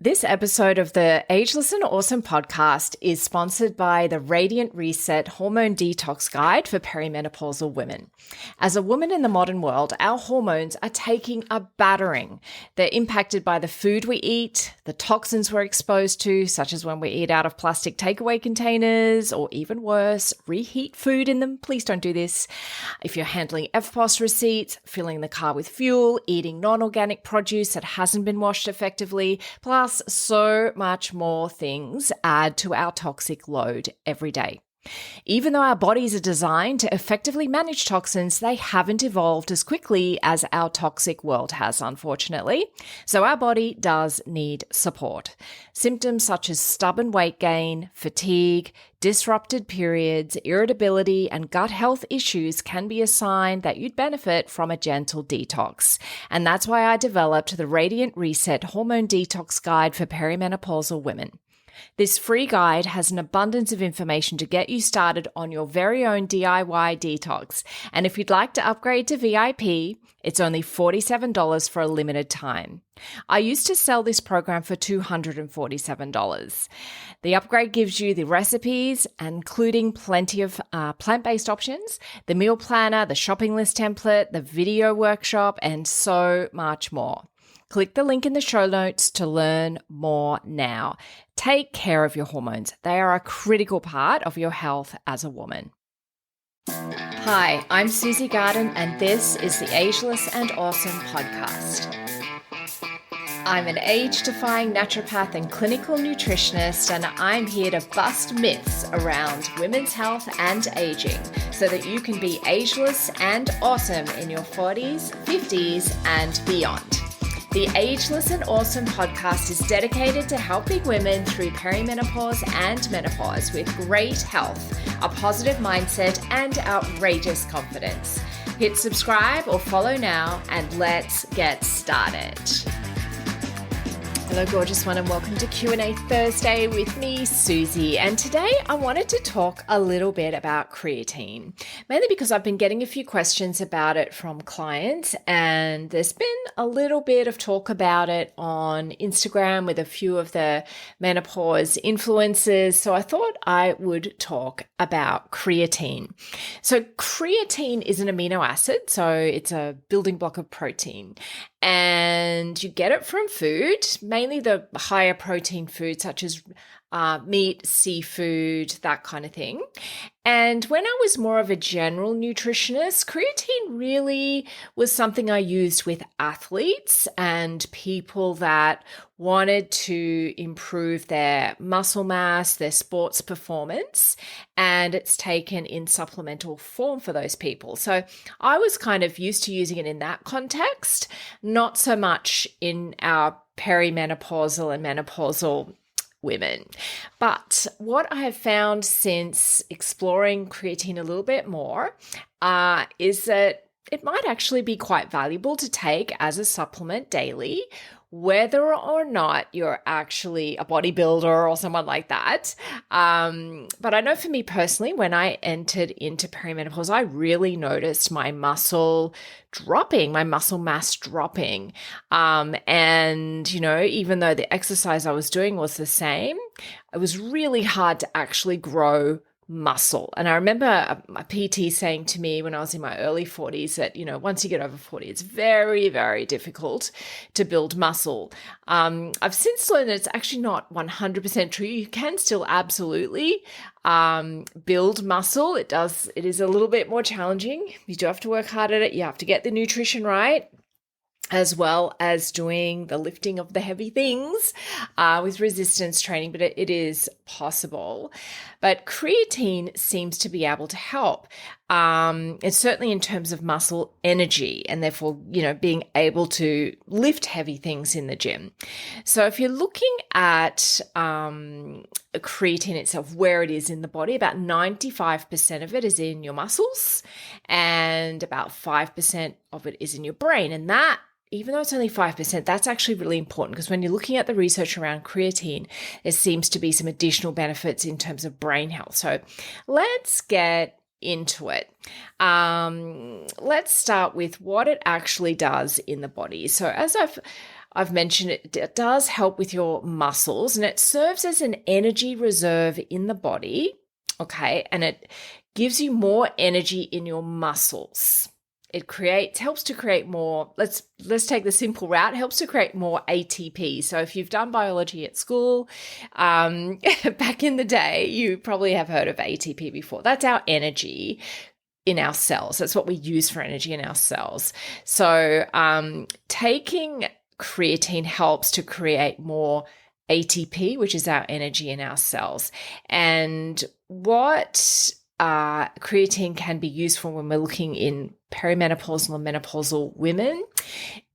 This episode of the Ageless and Awesome podcast is sponsored by the Radiant Reset Hormone Detox Guide for Perimenopausal Women. As a woman in the modern world, our hormones are taking a battering. They're impacted by the food we eat, the toxins we're exposed to, such as when we eat out of plastic takeaway containers, or even worse, reheat food in them. Please don't do this. If you're handling FPOS receipts, filling the car with fuel, eating non-organic produce that hasn't been washed effectively, plus so much more things add to our toxic load every day. Even though our bodies are designed to effectively manage toxins, they haven't evolved as quickly as our toxic world has, unfortunately. So our body does need support. Symptoms such as stubborn weight gain, fatigue, disrupted periods, irritability, and gut health issues can be a sign that you'd benefit from a gentle detox. And that's why I developed the Radiant Reset Hormone Detox Guide for Perimenopausal Women. This free guide has an abundance of information to get you started on your very own DIY detox. And if you'd like to upgrade to VIP, it's only $47 for a limited time. I used to sell this program for $247. The upgrade gives you the recipes, including plenty of plant-based options, the meal planner, the shopping list template, the video workshop, and so much more. Click the link in the show notes to learn more now. Take care of your hormones. They are a critical part of your health as a woman. Hi, I'm Susie Garden, and this is the Ageless and Awesome podcast. I'm an age-defying naturopath and clinical nutritionist, and I'm here to bust myths around women's health and aging so that you can be ageless and awesome in your 40s, 50s, and beyond. The Ageless and Awesome podcast is dedicated to helping women through perimenopause and menopause with great health, a positive mindset, and outrageous confidence. Hit subscribe or follow now, and let's get started. Hello, gorgeous one, and welcome to Q&A Thursday with me, Susie. And today I wanted to talk a little bit about creatine, mainly because I've been getting a few questions about it from clients, and there's been a little bit of talk about it on Instagram with a few of the menopause influencers. So I thought I would talk about creatine. So creatine is an amino acid, so it's a building block of protein. And you get it from food, mainly the higher protein food such as meat, seafood, that kind of thing. And when I was more of a general nutritionist, creatine really was something I used with athletes and people that wanted to improve their muscle mass, their sports performance, and it's taken in supplemental form for those people. So I was kind of used to using it in that context, not so much in our perimenopausal and menopausal women. But what I have found since exploring creatine a little bit more is that it might actually be quite valuable to take as a supplement daily, whether or not you're actually a bodybuilder or someone like that. But I know for me personally, when I entered into perimenopause, I really noticed my muscle dropping, my muscle mass dropping. And, you know, even though the exercise I was doing was the same, it was really hard to actually grow muscle. And I remember a PT saying to me when I was in my early 40s that, you know, once you get over 40, it's very, very difficult to build muscle. I've since learned that it's actually not 100% true. You can still absolutely build muscle. It is a little bit more challenging. You do have to work hard at it. You have to get the nutrition right, as well as doing the lifting of the heavy things with resistance training, but it is possible. But creatine seems to be able to help. It's certainly in terms of muscle energy and therefore, you know, being able to lift heavy things in the gym. So if you're looking at creatine itself, where it is in the body, about 95% of it is in your muscles and about 5% of it is in your brain. And that, even though it's only 5%, that's actually really important because when you're looking at the research around creatine, there seems to be some additional benefits in terms of brain health. So let's get into it. Let's start with what it actually does in the body. So as I've I've mentioned it does help with your muscles, and it serves as an energy reserve in the body. Okay. And it gives you more energy in your muscles. It helps to create more, let's take the simple route, helps to create more ATP. So if you've done biology at school, back in the day, you probably have heard of ATP before. That's our energy in our cells. That's what we use for energy in our cells. So taking creatine helps to create more ATP, which is our energy in our cells. And what creatine can be used for when we're looking in perimenopausal and menopausal women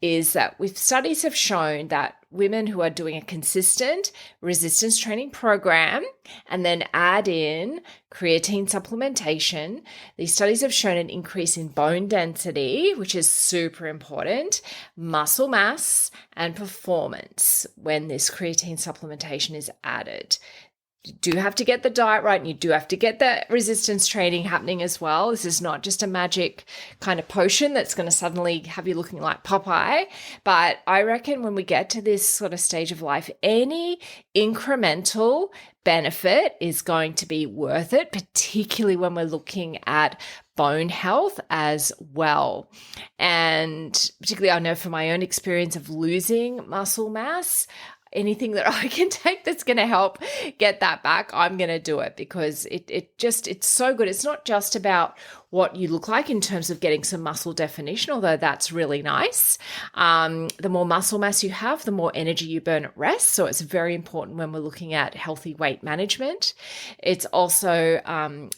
is that studies have shown that women who are doing a consistent resistance training program and then add in creatine supplementation, these studies have shown an increase in bone density, which is super important, muscle mass, and performance when this creatine supplementation is added. You do have to get the diet right, and you do have to get the resistance training happening as well. This is not just a magic kind of potion that's going to suddenly have you looking like Popeye. But I reckon when we get to this sort of stage of life, any incremental benefit is going to be worth it, particularly when we're looking at bone health as well. And particularly I know from my own experience of losing muscle mass, anything that I can take that's going to help get that back, I'm going to do it, because it's so good. It's not just about what you look like in terms of getting some muscle definition, although that's really nice. The more muscle mass you have, the more energy you burn at rest. So it's very important when we're looking at healthy weight management. It's also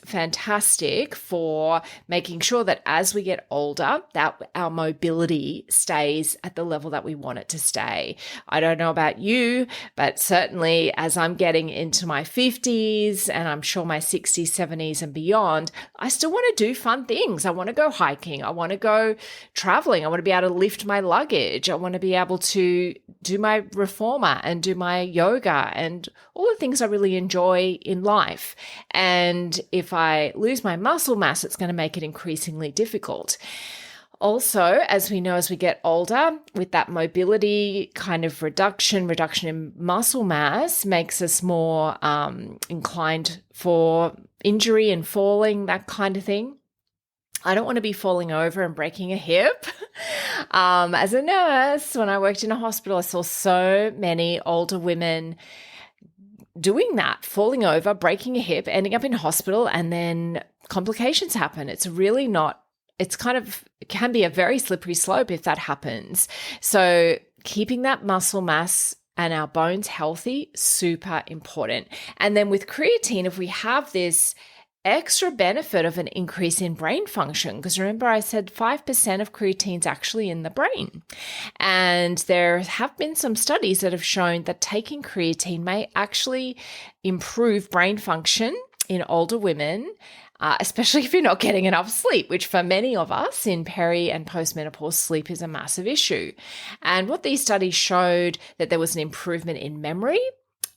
fantastic for making sure that as we get older, that our mobility stays at the level that we want it to stay. I don't know about you, but certainly as I'm getting into my 50s and I'm sure my 60s, 70s and beyond, I still want to do fun things. I want to go hiking. I want to go traveling. I want to be able to lift my luggage. I want to be able to do my reformer and do my yoga and all the things I really enjoy in life. And if I lose my muscle mass, it's going to make it increasingly difficult. Also, as we know, as we get older, with that mobility kind of reduction in muscle mass makes us more inclined for injury and falling, that kind of thing. I don't want to be falling over and breaking a hip. As a nurse, when I worked in a hospital, I saw so many older women doing that, falling over, breaking a hip, ending up in hospital, and then complications happen. It's really not, it can be a very slippery slope if that happens. So keeping that muscle mass and our bones healthy, super important. And then with creatine, if we have this extra benefit of an increase in brain function, because remember I said 5% of creatine's actually in the brain. And there have been some studies that have shown that taking creatine may actually improve brain function in older women, especially if you're not getting enough sleep, which for many of us in peri and postmenopause, sleep is a massive issue. And what these studies showed that there was an improvement in memory,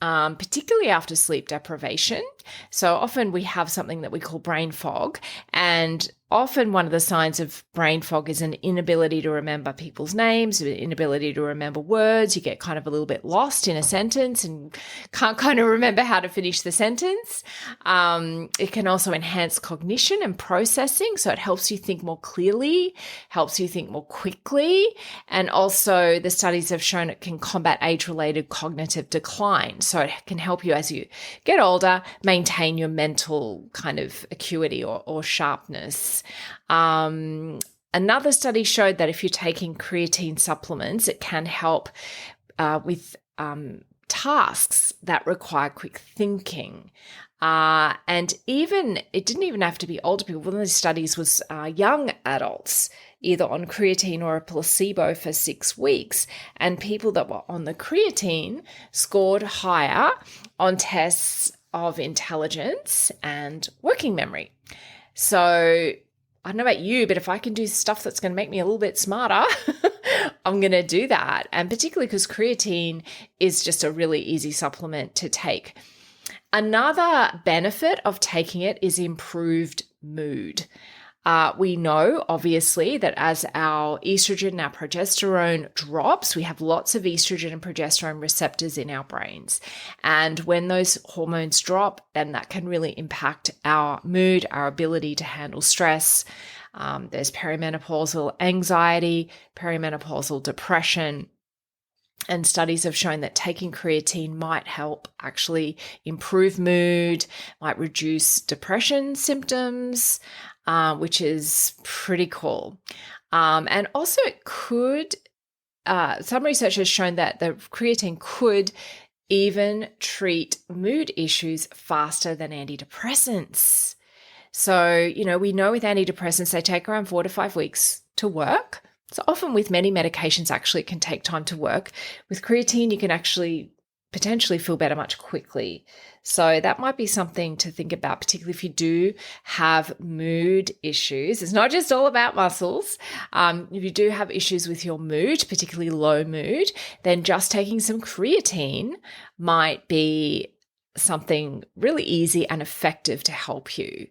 particularly after sleep deprivation. So often we have something that we call brain fog, and often one of the signs of brain fog is an inability to remember people's names, an inability to remember words. You get kind of a little bit lost in a sentence and can't kind of remember how to finish the sentence. It can also enhance cognition and processing. So it helps you think more clearly, helps you think more quickly. And also the studies have shown it can combat age-related cognitive decline. So it can help you as you get older, maintain your mental kind of acuity or sharpness. Another study showed that if you're taking creatine supplements, it can help with tasks that require quick thinking. And it didn't even have to be older people. One of the studies was young adults, either on creatine or a placebo for 6 weeks. And people that were on the creatine scored higher on tests of intelligence and working memory. So I don't know about you, but if I can do stuff that's going to make me a little bit smarter, I'm going to do that. And particularly because creatine is just a really easy supplement to take. Another benefit of taking it is improved mood. We know, obviously, that as our estrogen and our progesterone drops, we have lots of estrogen and progesterone receptors in our brains. And when those hormones drop, then that can really impact our mood, our ability to handle stress. There's perimenopausal anxiety, perimenopausal depression. And studies have shown that taking creatine might help actually improve mood, might reduce depression symptoms, which is pretty cool. And also it could, some research has shown that the creatine could even treat mood issues faster than antidepressants. So, we know with antidepressants, they take around 4 to 5 weeks to work. So often with many medications, actually, it can take time to work. With creatine, you can actually potentially feel better much quickly. So that might be something to think about, particularly if you do have mood issues. It's not just all about muscles. If you do have issues with your mood, particularly low mood, then just taking some creatine might be something really easy and effective to help you.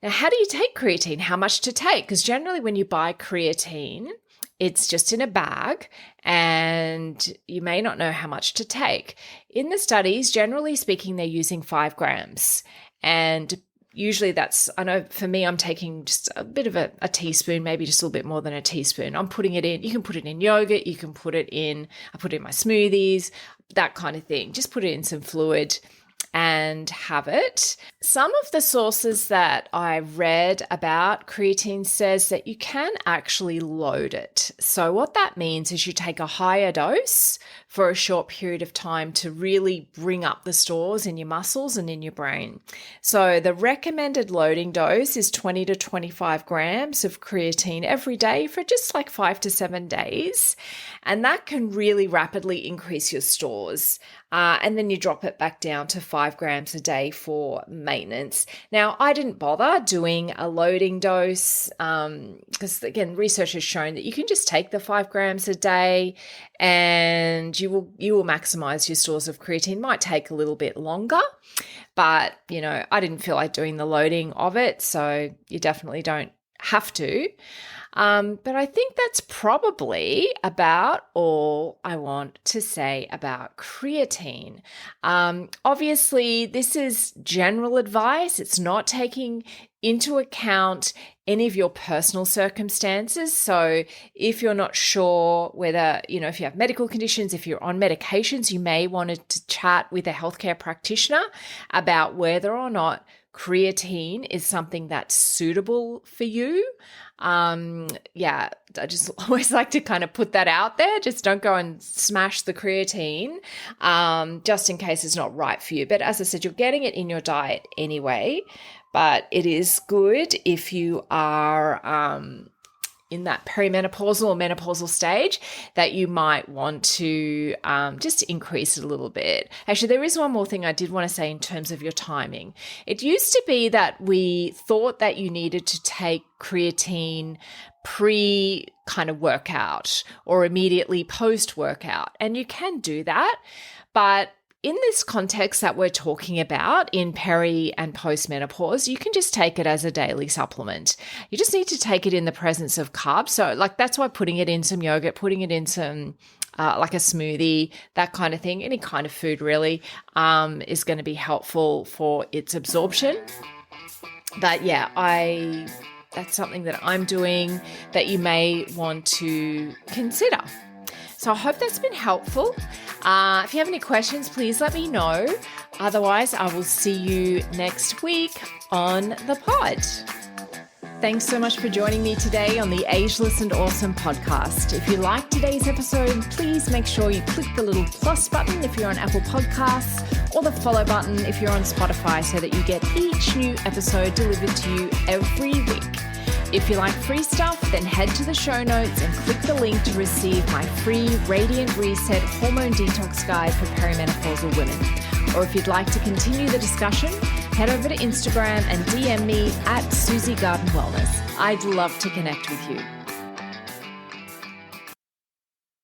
Now, how do you take creatine? How much to take? Because generally when you buy creatine, it's just in a bag and you may not know how much to take. In the studies, generally speaking, they're using 5 grams. And usually I know for me, I'm taking just a bit of a teaspoon, maybe just a little bit more than a teaspoon. I'm putting it in. You can put it in yogurt. You can put it in, I put it in my smoothies, that kind of thing. Just put it in some fluid and have it. Some of the sources that I read about creatine says that you can actually load it. So what that means is you take a higher dose for a short period of time to really bring up the stores in your muscles and in your brain. So the recommended loading dose is 20 to 25 grams of creatine every day for just like 5 to 7 days. And that can really rapidly increase your stores. And then you drop it back down to 5 grams a day for maintenance. Now, I didn't bother doing a loading dose because, again, research has shown that you can just take the 5 grams a day and you will maximize your stores of creatine. Might take a little bit longer, but, I didn't feel like doing the loading of it, so you definitely don't have to. But I think that's probably about all I want to say about creatine. Obviously, this is general advice. It's not taking into account any of your personal circumstances. So if you're not sure whether, if you have medical conditions, if you're on medications, you may want to chat with a healthcare practitioner about whether or not creatine is something that's suitable for you. I just always like to kind of put that out there. Just don't go and smash the creatine, just in case it's not right for you. But as I said, you're getting it in your diet anyway, but it is good if you are, in that perimenopausal or menopausal stage, that you might want to just increase it a little bit. Actually, there is one more thing I did want to say in terms of your timing. It used to be that we thought that you needed to take creatine pre kind of workout or immediately post workout, and you can do that, but in this context that we're talking about in peri and postmenopause, you can just take it as a daily supplement. You just need to take it in the presence of carbs. So that's why putting it in some yogurt, putting it in some like a smoothie, that kind of thing, any kind of food really, is going to be helpful for its absorption. But that's something that I'm doing that you may want to consider. So I hope that's been helpful. If you have any questions, please let me know. Otherwise, I will see you next week on the pod. Thanks so much for joining me today on the Ageless and Awesome podcast. If you liked today's episode, please make sure you click the little plus button if you're on Apple Podcasts, or the follow button if you're on Spotify, so that you get each new episode delivered to you every week. If you like free stuff, then head to the show notes and click the link to receive my free Radiant Reset Hormone Detox Guide for perimenopausal women. Or if you'd like to continue the discussion, head over to Instagram and DM me at Susie Garden Wellness. I'd love to connect with you.